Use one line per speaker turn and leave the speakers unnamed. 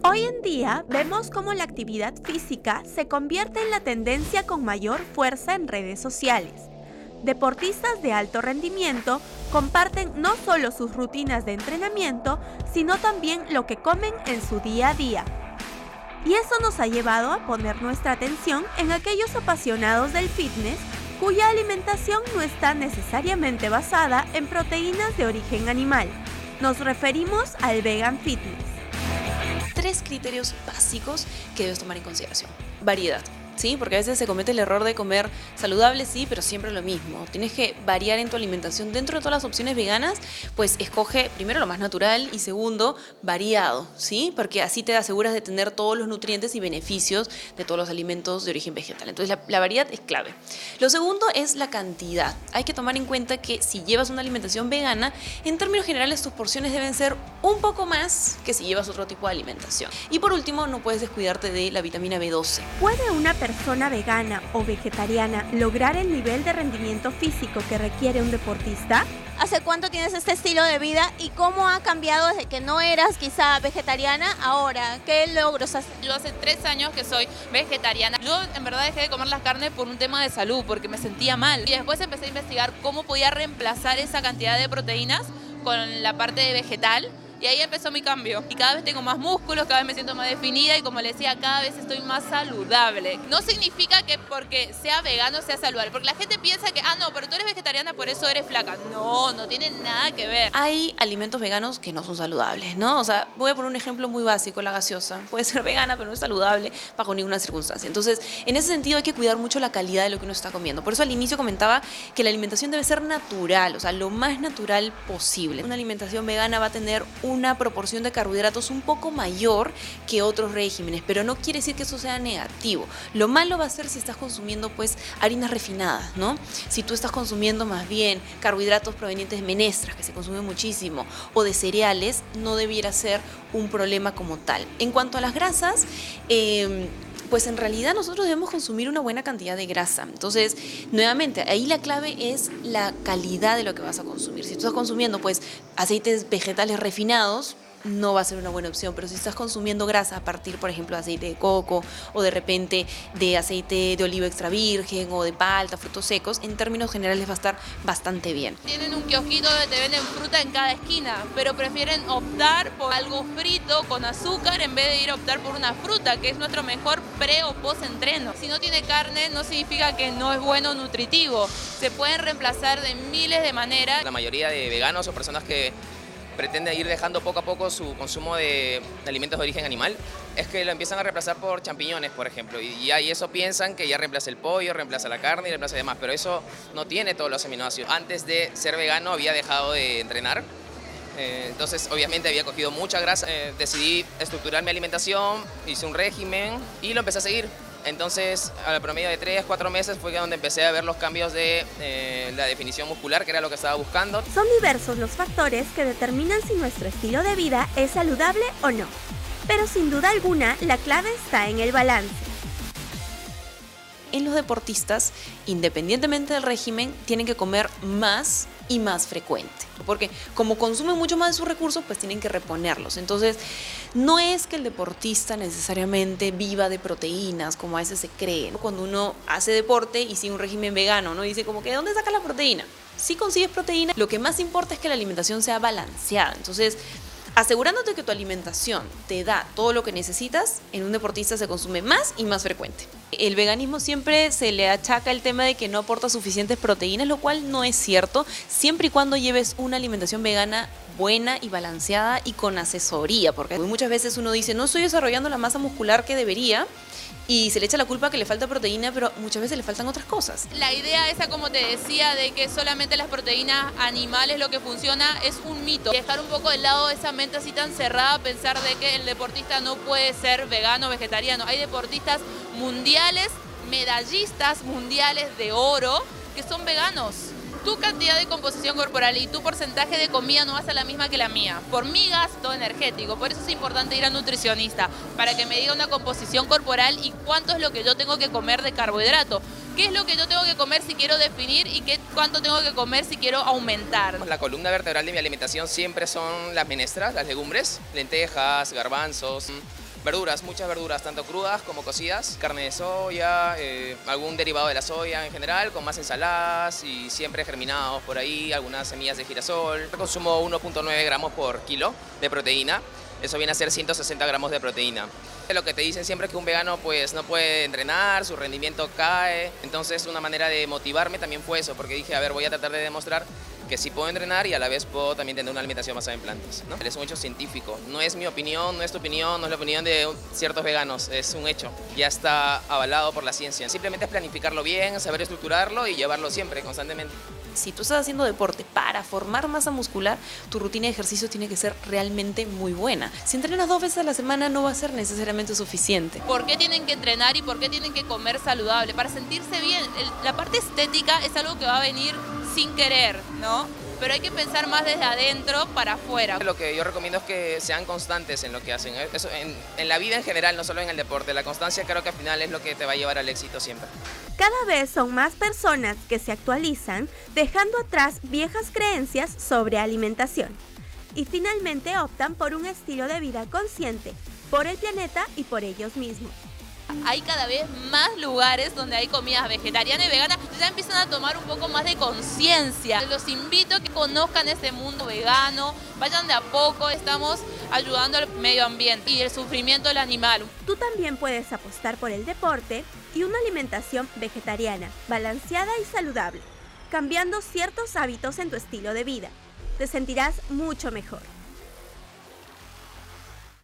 Hoy en día vemos cómo la actividad física se convierte en la tendencia con mayor fuerza en redes sociales. Deportistas de alto rendimiento comparten no solo sus rutinas de entrenamiento, sino también lo que comen en su día a día. Y eso nos ha llevado a poner nuestra atención en aquellos apasionados del fitness cuya alimentación no está necesariamente basada en proteínas de origen animal. Nos referimos al vegan fitness.
Tres criterios básicos que debes tomar en consideración. Variedad, ¿sí? Porque a veces se comete el error de comer saludable, sí, pero siempre lo mismo. Tienes que variar en tu alimentación. Dentro de todas las opciones veganas, pues escoge primero lo más natural y segundo, variado, ¿sí? Porque así te aseguras de tener todos los nutrientes y beneficios de todos los alimentos de origen vegetal. Entonces la variedad es clave. Lo segundo es la cantidad. Hay que tomar en cuenta que si llevas una alimentación vegana, en términos generales tus porciones deben ser un poco más que si llevas otro tipo de alimentación. Y por último, no puedes descuidarte de la vitamina B12.
¿Puede una persona vegana o vegetariana lograr el nivel de rendimiento físico que requiere un deportista?
¿Hace cuánto tienes este estilo de vida y cómo ha cambiado desde que no eras quizá vegetariana ahora? ¿Qué logros has?
Yo hace 3 años que soy vegetariana. Yo en verdad dejé de comer las carnes por un tema de salud, porque me sentía mal. Y después empecé a investigar cómo podía reemplazar esa cantidad de proteínas con la parte de vegetal. Y ahí empezó mi cambio. Y cada vez tengo más músculos, cada vez me siento más definida y como les decía, cada vez estoy más saludable. No significa que porque sea vegano sea saludable, porque la gente piensa que, no, pero tú eres vegetariana, por eso eres flaca. No, no tiene nada que ver.
Hay alimentos veganos que no son saludables, ¿no? O sea, voy a poner un ejemplo muy básico, la gaseosa. Puede ser vegana, pero no es saludable bajo ninguna circunstancia. Entonces, en ese sentido hay que cuidar mucho la calidad de lo que uno está comiendo. Por eso al inicio comentaba que la alimentación debe ser natural, o sea, lo más natural posible. Una alimentación vegana va a tener una proporción de carbohidratos un poco mayor que otros regímenes, pero no quiere decir que eso sea negativo. Lo malo va a ser si estás consumiendo pues harinas refinadas, ¿no? Si tú estás consumiendo más bien carbohidratos provenientes de menestras, que se consumen muchísimo, o de cereales, no debiera ser un problema como tal. En cuanto a las grasas, pues en realidad nosotros debemos consumir una buena cantidad de grasa. Entonces, nuevamente, ahí la clave es la calidad de lo que vas a consumir. Si tú estás consumiendo pues aceites vegetales refinados, no va a ser una buena opción, pero si estás consumiendo grasa a partir, por ejemplo, de aceite de coco o de repente de aceite de oliva extra virgen o de palta, frutos secos, en términos generales va a estar bastante bien.
Tienen un kiosquito donde te venden fruta en cada esquina, pero prefieren optar por algo frito con azúcar en vez de ir a optar por una fruta, que es nuestro mejor pre o post entreno. Si no tiene carne, no significa que no es bueno o nutritivo. Se pueden reemplazar de miles de maneras.
La mayoría de veganos o personas que pretenden ir dejando poco a poco su consumo de alimentos de origen animal, es que lo empiezan a reemplazar por champiñones, por ejemplo, y eso piensan que ya reemplaza el pollo, reemplaza la carne y reemplaza demás, pero eso no tiene todos los aminoácidos. Antes de ser vegano había dejado de entrenar, entonces obviamente había cogido mucha grasa, decidí estructurar mi alimentación, hice un régimen y lo empecé a seguir. Entonces, al promedio de 3-4 meses fue donde empecé a ver los cambios de la definición muscular, que era lo que estaba buscando.
Son diversos los factores que determinan si nuestro estilo de vida es saludable o no. Pero sin duda alguna, la clave está en el balance.
En los deportistas, independientemente del régimen, tienen que comer más y más frecuente, porque como consumen mucho más de sus recursos, pues tienen que reponerlos. Entonces, no es que el deportista necesariamente viva de proteínas, como a veces se cree. Cuando uno hace deporte y sigue un régimen vegano, ¿no? Dice como que ¿de dónde sacas la proteína? Si consigues proteína, lo que más importa es que la alimentación sea balanceada. Entonces, asegurándote que tu alimentación te da todo lo que necesitas, en un deportista se consume más y más frecuente. El veganismo siempre se le achaca el tema de que no aporta suficientes proteínas, lo cual no es cierto, siempre y cuando lleves una alimentación vegana buena y balanceada y con asesoría, porque muchas veces uno dice, no estoy desarrollando la masa muscular que debería, y se le echa la culpa que le falta proteína, pero muchas veces le faltan otras cosas.
La idea esa, como te decía, de que solamente las proteínas animales lo que funciona es un mito. Dejar un poco de lado esa mente así tan cerrada, pensar de que el deportista no puede ser vegano o vegetariano. Hay deportistas mundiales, medallistas mundiales de oro, que son veganos. Tu cantidad de composición corporal y tu porcentaje de comida no va a ser la misma que la mía. Por mi gasto energético, por eso es importante ir al nutricionista, para que me diga una composición corporal y cuánto es lo que yo tengo que comer de carbohidrato. ¿Qué es lo que yo tengo que comer si quiero definir y cuánto tengo que comer si quiero aumentar?
La columna vertebral de mi alimentación siempre son las menestras, las legumbres, lentejas, garbanzos, Verduras, muchas verduras, tanto crudas como cocidas, carne de soya, algún derivado de la soya en general, con más ensaladas y siempre germinados por ahí, algunas semillas de girasol. Consumo 1.9 gramos por kilo de proteína, eso viene a ser 160 gramos de proteína. Lo que te dicen siempre es que un vegano pues no puede entrenar, su rendimiento cae, entonces una manera de motivarme también fue eso, porque dije, a ver, voy a tratar de demostrar que sí puedo entrenar y a la vez puedo también tener una alimentación basada en plantas, ¿no? Es un hecho científico, no es mi opinión, no es tu opinión, no es la opinión de ciertos veganos, es un hecho, ya está avalado por la ciencia. Simplemente es planificarlo bien, saber estructurarlo y llevarlo siempre, constantemente.
Si tú estás haciendo deporte para formar masa muscular, tu rutina de ejercicio tiene que ser realmente muy buena. Si entrenas 2 veces a la semana no va a ser necesariamente suficiente.
¿Por qué tienen que entrenar y por qué tienen que comer saludable? Para sentirse bien. La parte estética es algo que va a venir sin querer, ¿no? Pero hay que pensar más desde adentro para afuera.
Lo que yo recomiendo es que sean constantes en lo que hacen. Eso en la vida en general, no solo en el deporte. La constancia creo que al final es lo que te va a llevar al éxito siempre.
Cada vez son más personas que se actualizan, dejando atrás viejas creencias sobre alimentación. Y finalmente optan por un estilo de vida consciente, por el planeta y por ellos mismos.
Hay cada vez más lugares donde hay comidas vegetarianas y veganas, ya empiezan a tomar un poco más de conciencia. Los invito a que conozcan este mundo vegano, vayan de a poco, estamos ayudando al medio ambiente y el sufrimiento del animal.
Tú también puedes apostar por el deporte y una alimentación vegetariana, balanceada y saludable, cambiando ciertos hábitos en tu estilo de vida. Te sentirás mucho mejor.